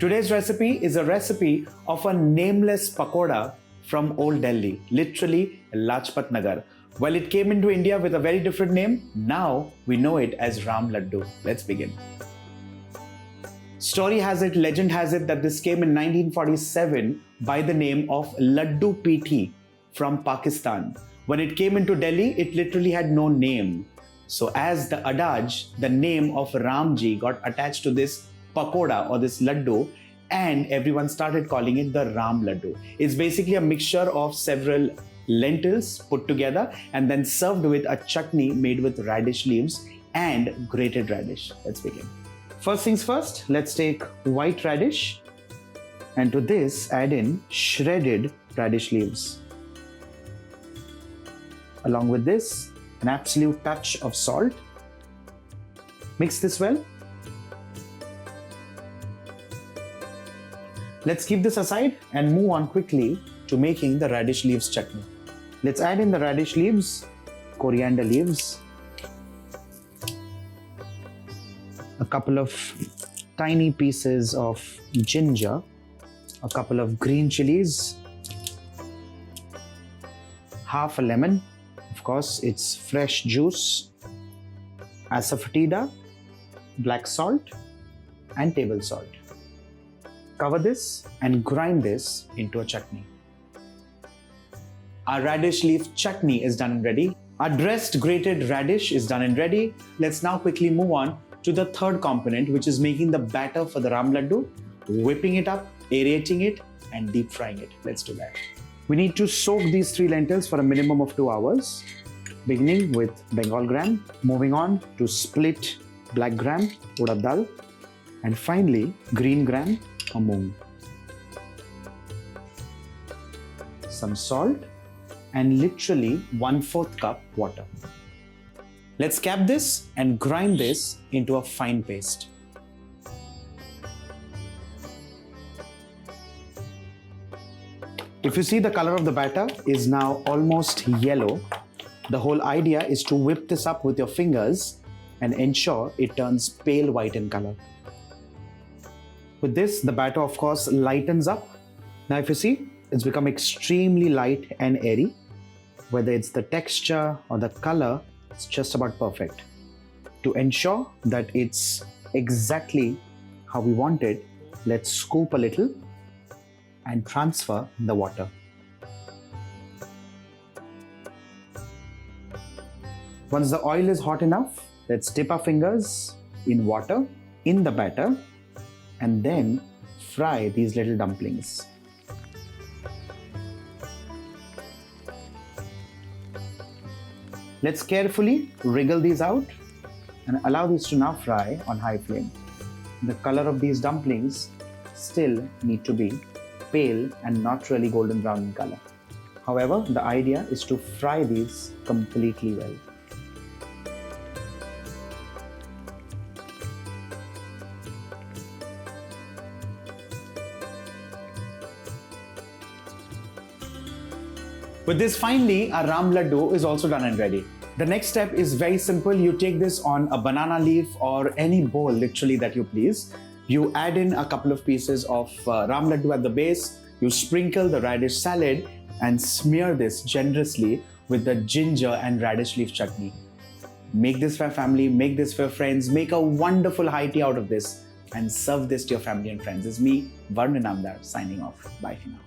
Today's recipe is a recipe of a nameless pakoda from Old Delhi, literally Lajpat Nagar. While it came into India with a very different name, now we know it as Ram Ladoo. Let's begin. Story has it, legend has it that this came in 1947 by the name of Laddu PT from Pakistan. When it came into Delhi, it literally had no name. So as the adage, the name of Ramji got attached to this pakoda or this laddu, and everyone started calling it the Ram Ladoo. It's basically a mixture of several lentils put together and then served with a chutney made with radish leaves and grated radish. Let's begin. First things first, let's take white radish and to this add in shredded radish leaves. Along with this, an absolute touch of salt. Mix this well. Let's keep this aside and move on quickly to making the radish leaves chutney. Let's add in the radish leaves, coriander leaves, a couple of tiny pieces of ginger, a couple of green chillies, half a lemon, of course it's fresh juice, Asafoetida, black salt and table salt. Cover this and grind this into a chutney. Our radish leaf chutney is done and ready. Our dressed grated radish is done and ready. Let's now quickly move on to the third component, which is making the batter for the Ram Ladoo, whipping it up, aerating it and deep frying it. Let's do that. We need to soak these 3 lentils for a minimum of 2 hours, beginning with Bengal Gram, moving on to split black gram, urad dal, and finally green gram or moong. Some salt and literally 1/4 cup water. Let's cap this and grind this into a fine paste. If you see, the color of the batter is now almost yellow. The whole idea is to whip this up with your fingers and ensure it turns pale white in color. With this, the batter of course lightens up. Now if you see, it's become extremely light and airy. Whether it's the texture or the color, it's just about perfect. To ensure that it's exactly how we want it, let's scoop a little and transfer the water. Once the oil is hot enough, let's dip our fingers in water, in the batter, and then fry these little dumplings. Let's carefully wriggle these out and allow these to now fry on high flame. The color of these dumplings still need to be pale and not really golden brown in color. However, the idea is to fry these completely well. With this finally, our Ram Ladoo is also done and ready. The next step is very simple. You take this on a banana leaf or any bowl literally that you please. You add in a couple of pieces of Ram Ladoo at the base. You sprinkle the radish salad and smear this generously with the ginger and radish leaf chutney. Make this for your family, make this for your friends, make a wonderful high tea out of this and serve this to your family and friends. It's me, Varun, signing off. Bye for now.